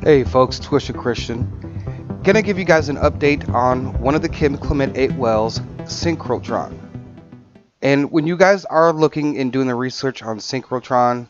Hey folks, Twisted Christian. Gonna give you guys an update on one of the Clement 8 wells, Synchrotron. And when you guys are looking and doing the research on Synchrotron,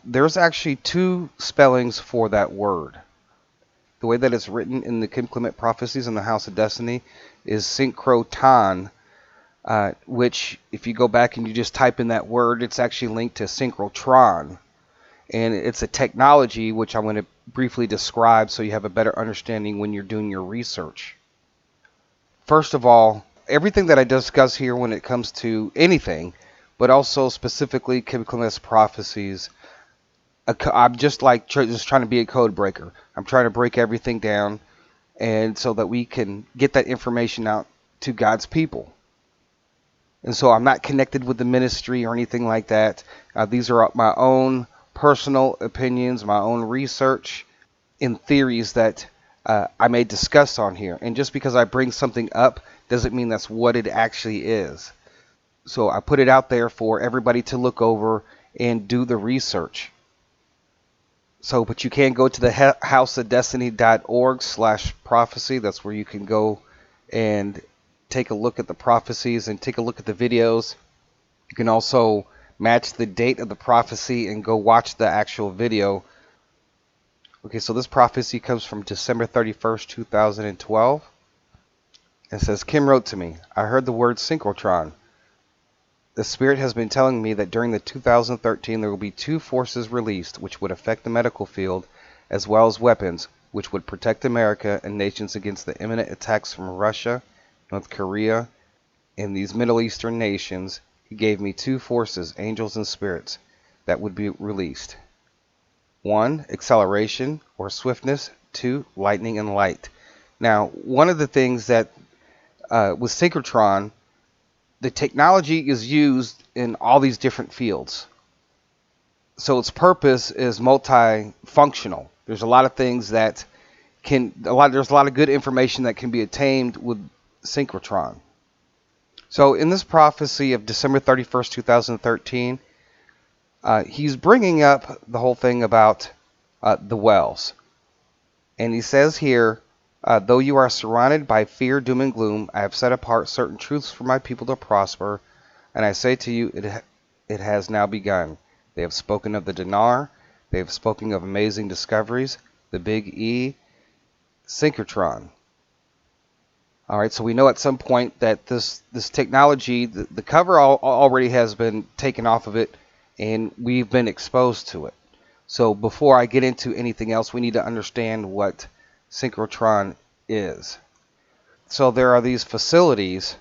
there's actually two spellings for that word. The way that it's written in the Clement prophecies in the House of Destiny is Synchrotron, which if you go back and you just type in that word, it's actually linked to Synchrotron. And it's a technology which I'm going to briefly describe so you have a better understanding when you're doing your research. First of all, everything that I discuss here when it comes to anything, but also specifically Clement's prophecies, I'm just like just trying to be a code breaker. I'm trying to break everything down, and so that we can get that information out to God's people. And so I'm not connected with the ministry or anything like that. These are my own personal opinions, my own research, and theories that I may discuss on here. And just because I bring something up doesn't mean that's what it actually is. So I put it out there for everybody to look over and do the research. So, but you can go to the houseofdestiny.org/prophecy. That's where you can go and take a look at the prophecies and take a look at the videos. You can also match the date of the prophecy and go watch the actual video. Okay, so this prophecy comes from December 31st, 2012. It says, Kim wrote to me, I heard the word synchrotron. The Spirit has been telling me that during the 2013 there will be two forces released which would affect the medical field as well as weapons which would protect America and nations against the imminent attacks from Russia, North Korea, and these Middle Eastern nations. He gave me two forces, angels and spirits, that would be released. 1, acceleration or swiftness. 2, lightning and light. Now, one of the things that with Synchrotron, the technology is used in all these different fields. So its purpose is multifunctional. There's a lot of things that there's a lot of good information that can be attained with Synchrotron. So in this prophecy of December 31st, 2013, he's bringing up the whole thing about the wells. And he says here, though you are surrounded by fear, doom, and gloom, I have set apart certain truths for my people to prosper. And I say to you, it has now begun. They have spoken of the dinar. They have spoken of amazing discoveries, the big E, Synchrotron. All right, so we know at some point that this technology, the cover already has been taken off of it, and we've been exposed to it. So before I get into anything else, we need to understand what Synchrotron is. So there are these facilities.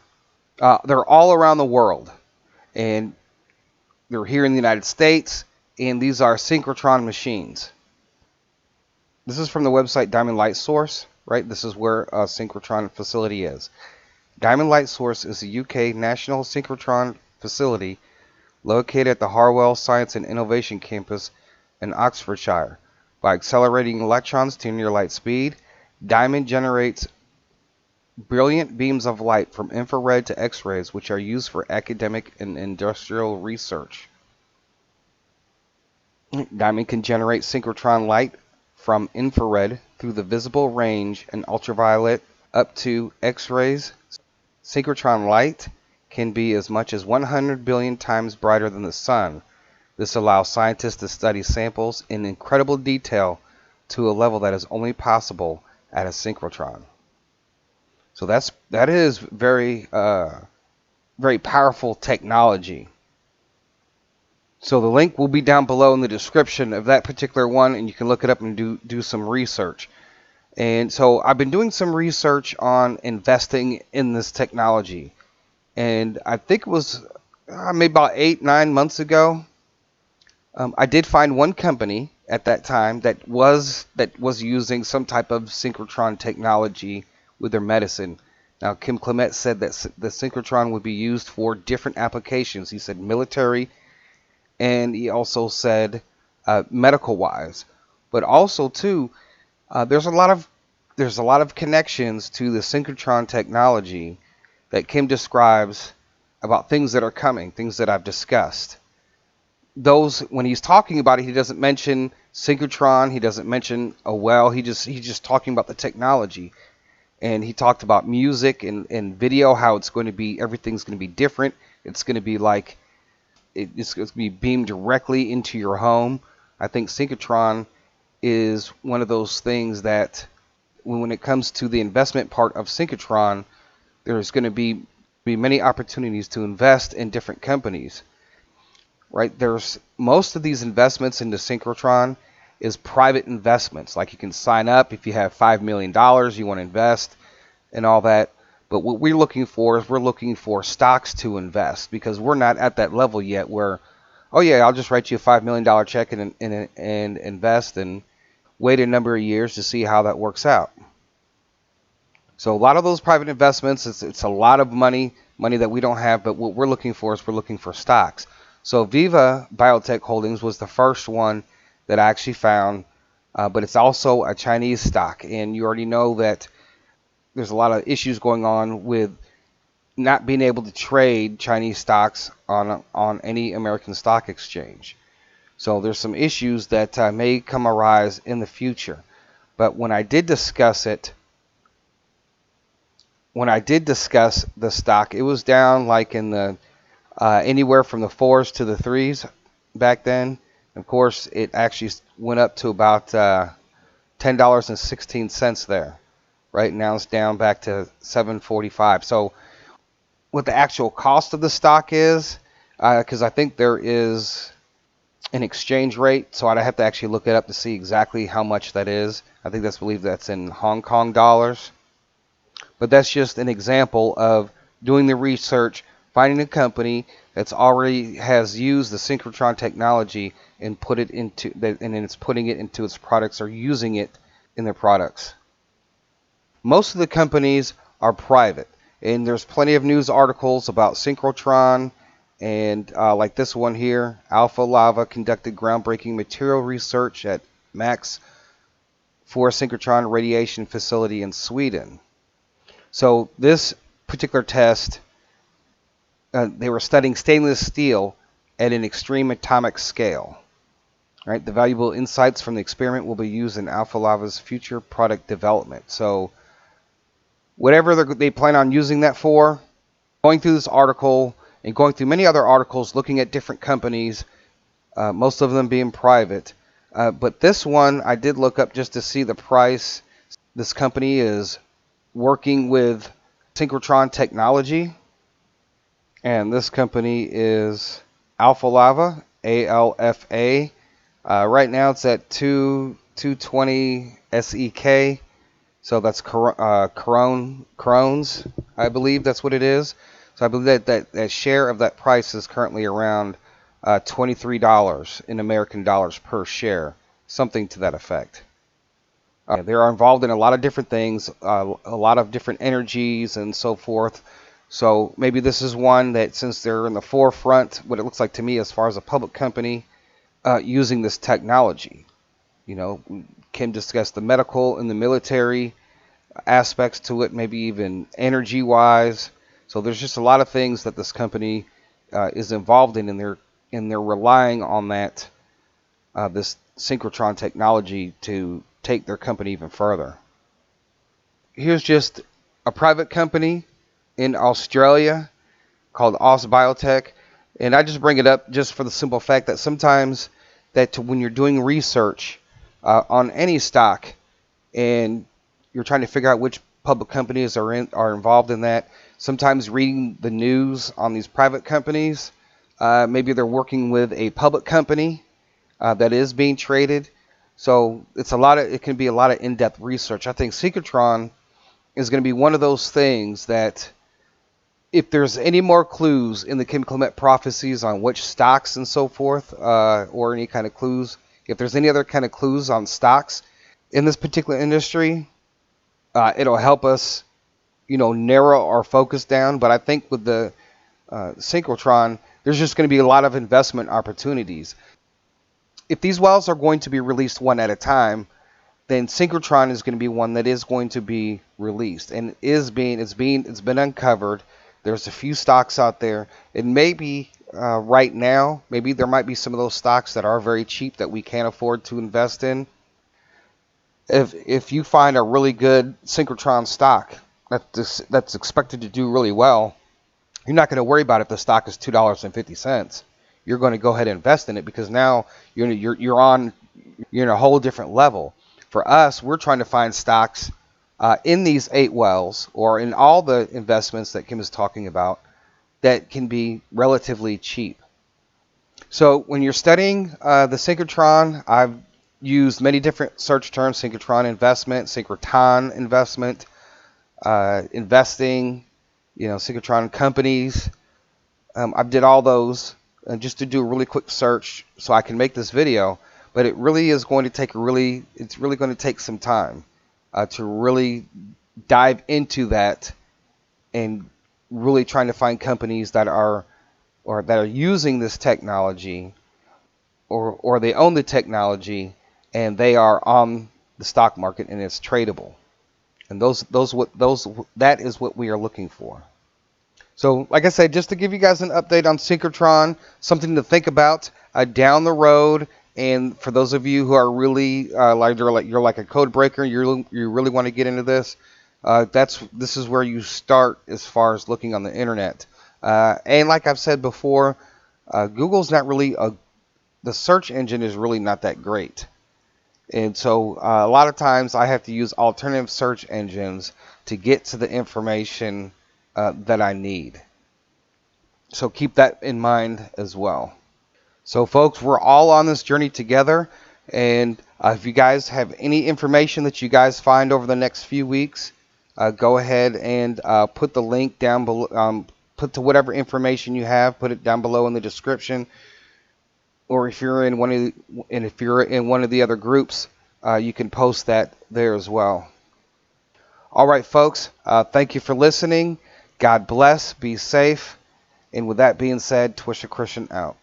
They're all around the world, and they're here in the United States, and these are Synchrotron machines. This is from the website Diamond Light Source. Right, this is where a Synchrotron facility is. Diamond Light Source is a UK national synchrotron facility located at the Harwell Science and Innovation Campus in Oxfordshire. By accelerating electrons to near light speed, Diamond generates brilliant beams of light from infrared to X-rays, which are used for academic and industrial research. Diamond can generate synchrotron light from infrared through the visible range and ultraviolet up to X-rays. Synchrotron light can be as much as 100 billion times brighter than the sun. This allows scientists to study samples in incredible detail to a level that is only possible at a synchrotron. So that is very very powerful technology. So the link will be down below in the description of that particular one, and you can look it up and do some research. And so I've been doing some research on investing in this technology. And I think it was maybe about 8-9 months ago, I did find one company at that time that was using some type of synchrotron technology with their medicine. Now, Kim Clement said that the synchrotron would be used for different applications. He said military, and he also said medical-wise, but also too, there's a lot of connections to the synchrotron technology that Kim describes about things that are coming, things that I've discussed. those, when he's talking about it, he doesn't mention Synchrotron, he doesn't mention he's just talking about the technology. And he talked about music and video, how it's going to be, everything's going to be different. It's going to be like, it's going to be beamed directly into your home. I think Synchrotron is one of those things that when it comes to the investment part of Synchrotron, there's going to be many opportunities to invest in different companies. Right? There's most of these investments into Synchrotron is private investments. Like you can sign up if you have $5 million you want to invest and all that. But what we're looking for is we're looking for stocks to invest, because we're not at that level yet where, oh yeah, I'll just write you a $5 million check and invest and wait a number of years to see how that works out. So a lot of those private investments, it's a lot of money that we don't have, but what we're looking for is we're looking for stocks. So Viva Biotech Holdings was the first one that I actually found, but it's also a Chinese stock. And you already know that there's a lot of issues going on with not being able to trade Chinese stocks on any American stock exchange. So there's some issues that may come arise in the future. But when I did discuss the stock, it was down like in the anywhere from the 4s to the 3s back then. Of course, it actually went up to about $10.16 there. Right now it's down back to $7.45. So what the actual cost of the stock is, because I think there is an exchange rate, so I'd have to actually look it up to see exactly how much that is. I believe that's in Hong Kong dollars. But that's just an example of doing the research, finding a company that's already has used the Synchrotron technology and it's putting it into its products or using it in their products. Most of the companies are private, and there's plenty of news articles about Synchrotron, and like this one here, Alpha Lava conducted groundbreaking material research at Max for Synchrotron radiation facility in Sweden. So this particular test, they were studying stainless steel at an extreme atomic scale. Right? The valuable insights from the experiment will be used in Alpha Lava's future product development. So whatever they plan on using that for, going through this article and going through many other articles looking at different companies, most of them being private. But this one I did look up just to see the price. This company is working with Synchrotron technology, and this company is Alpha Lava, ALFA. Right now it's at 220 SEK. So that's Crohn's, I believe that's what it is. So I believe that share of that price is currently around $23 in American dollars per share, something to that effect. They are involved in a lot of different things, a lot of different energies and so forth. So maybe this is one that, since they're in the forefront, what it looks like to me as far as a public company, using this technology. You know, Kim discussed the medical and the military aspects to it, maybe even energy-wise. So there's just a lot of things that this company is involved in, and they're relying on that this Synchrotron technology to take their company even further. Here's just a private company in Australia called Aus Biotech, and I just bring it up just for the simple fact that sometimes that when you're doing research on any stock and you're trying to figure out which public companies are involved in that, sometimes reading the news on these private companies, maybe they're working with a public company that is being traded. So it can be a lot of in-depth research. I think Synchrotron is going to be one of those things that, if there's any more clues in the Kim Clement prophecies on which stocks and so forth, or any kind of clues, if there's any other kind of clues on stocks in this particular industry, it'll help us, narrow our focus down. But I think with the Synchrotron, there's just going to be a lot of investment opportunities. If these wells are going to be released one at a time, then Synchrotron is going to be one that is going to be released, and it's been uncovered. There's a few stocks out there, and maybe right now. Maybe there might be some of those stocks that are very cheap that we can't afford to invest in. If you find a really good Synchrotron stock that's expected to do really well, you're not going to worry about if the stock is $2.50. You're going to go ahead and invest in it because now you're in a whole different level. For us, we're trying to find stocks in these 8 wells or in all the investments that Kim is talking about that can be relatively cheap. So when you're studying the Synchrotron, I've used many different search terms: Synchrotron investment, Synchrotron investment, investing, Synchrotron companies. I did all those just to do a really quick search so I can make this video. But it really is going to take it's really going to take some time to really dive into that and really trying to find companies that are using this technology or they own the technology and they are on the stock market and it's tradable. And that is what we are looking for. So, like I said, just to give you guys an update on Synchrotron, something to think about down the road. And for those of you who are really you're like a code breaker, you really want to get into this, this is where you start as far as looking on the internet. And like I've said before, Google's not really the search engine is really not that great. And so a lot of times I have to use alternative search engines to get to the information that I need. So keep that in mind as well. So folks, we're all on this journey together. And if you guys have any information that you guys find over the next few weeks, go ahead and put the link down below. Put to whatever information you have, put it down below in the description. Or if you're in one of the other groups, you can post that there as well. All right, folks. Thank you for listening. God bless. Be safe. And with that being said, Twisted Christian out.